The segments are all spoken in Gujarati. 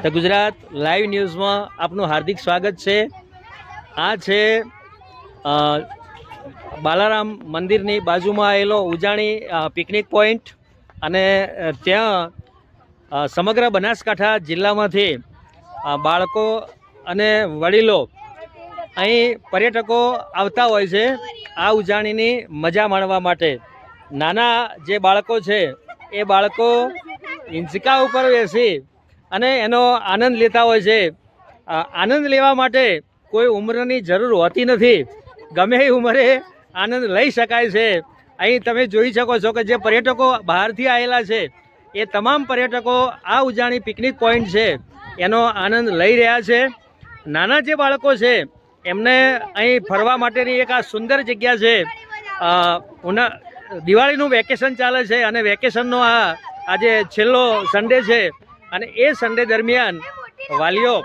તો ગુજરાત લાઈવ ન્યૂઝમાં આપનું હાર્દિક સ્વાગત છે। આ છે બાલારામ મંદિરની બાજુમાં આવેલો ઉજાણી પિકનિક પોઈન્ટ અને ત્યાં સમગ્ર બનાસકાંઠા જિલ્લામાંથી બાળકો અને વડીલો અહીં પર્યટકો આવતા હોય છે આ ઉજાણીની મજા માણવા માટે। નાના જે બાળકો છે એ બાળકો હિંચકા ઉપર બેસી અને એનો આનંદ લેતા હોય છે। આનંદ લેવા માટે કોઈ ઉંમરની જરૂર હોતી નથી, ગમે એ ઉંમરે આનંદ લઈ શકાય છે। અહીં તમે જોઈ શકો છો કે જે પર્યટકો બહારથી આવેલા છે એ તમામ પર્યટકો આ ઉજાણી પિકનિક પોઈન્ટ છે એનો આનંદ લઈ રહ્યા છે। નાના જે બાળકો છે એમને અહીં ફરવા માટેની એક આ સુંદર જગ્યા છે। દિવાળીનું વેકેશન ચાલે છે અને વેકેશનનો આજે છેલ્લો સન્ડે છે અને એ સન્ડે દરમિયાન વાલીઓ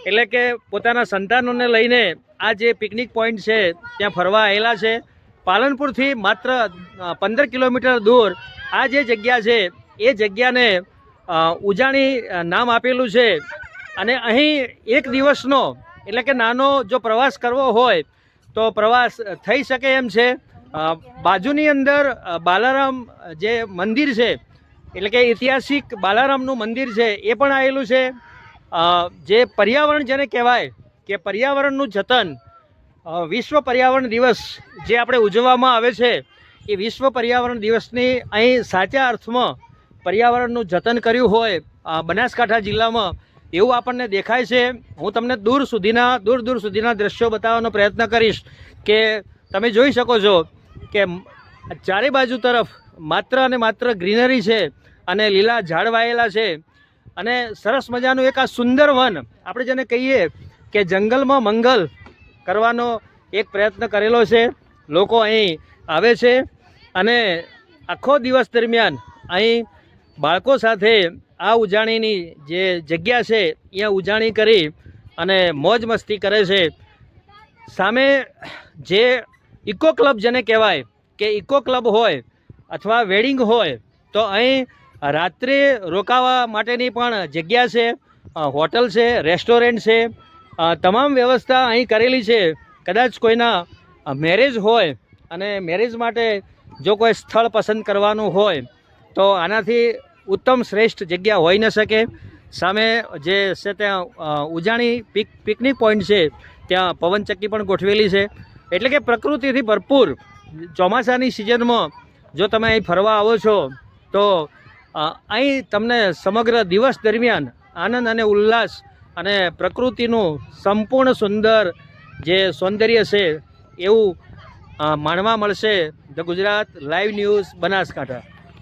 એટલે કે પોતાના સંતાનોને લઈને આ જે પિકનિક પોઈન્ટ છે ત્યાં ફરવા આવેલા છે। પાલનપુરથી માત્ર 15 કિલોમીટર દૂર આ જે જગ્યા છે એ જગ્યાને ઉજાણી નામ આપેલું છે અને અહીં એક દિવસનો એટલે કે નાનો જો પ્રવાસ કરવો હોય તો પ્રવાસ થઈ શકે એમ છે। બાજુની અંદર બાલારામ જે મંદિર છે એટલે કે ઐતિહાસિક બાલારામનું મંદિર છે એ પણ આવેલું છે। જે પર્યાવરણ જેને કહેવાય કે પર્યાવરણનું જતન, વિશ્વ પર્યાવરણ દિવસ જે આપણે ઉજવવામાં આવે છે એ વિશ્વ પર્યાવરણ દિવસની અહીં સાચા અર્થમાં પર્યાવરણનું જતન કર્યું હોય બનાસકાંઠા જિલ્લામાં એવું આપણને દેખાય છે। હું તમને દૂર સુધીના દ્રશ્યો બતાવવાનો પ્રયત્ન કરીશ કે તમે જોઈ શકો છો કે ચારે બાજુ તરફ માત્ર અને માત્ર ગ્રીનરી છે અને લીલા ઝાડ વાયેલા છે અને સરસ મજાનું એક આ સુંદર વન આપણે જેને કહીએ કે જંગલમાં મંગલ કરવાનો એક પ્રયત્ન કરેલો છે। લોકો અહીં આવે છે અને આખો દિવસ દરમિયાન અહીં બાળકો સાથે આ ઉજાણીની જે જગ્યા છે અહીંયા ઉજાણી કરી અને મોજ મસ્તી કરે છે। સામે જે ઇકો ક્લબ જેને કહેવાય કે ઇકો ક્લબ હોય અથવા વેડિંગ હોય તો અહીં રાત્રે રોકાવા માટેની પણ જગ્યા છે, હોટલ છે, રેસ્ટોરન્ટ છે, તમામ વ્યવસ્થા અહીં કરેલી છે। કદાચ કોઈના મેરેજ હોય અને મેરેજ માટે જો કોઈ સ્થળ પસંદ કરવાનું હોય તો આનાથી ઉત્તમ શ્રેષ્ઠ જગ્યા હોઈ ન શકે। સામે જે છે ત્યાં ઉજાણી પિકનિક પોઈન્ટ છે ત્યાં પવનચક્કી પણ ગોઠવેલી છે એટલે કે પ્રકૃતિથી ભરપૂર ચોમાસાની સિઝનમાં જો તમે અહીં ફરવા આવો છો તો અહીં તમને સમગ્ર દિવસ દરમિયાન આનંદ અને ઉલ્લાસ અને પ્રકૃતિનું સંપૂર્ણ સુંદર જે સૌંદર્ય છે એવું માણવા મળશે। The Gujarat live news Banaskantha.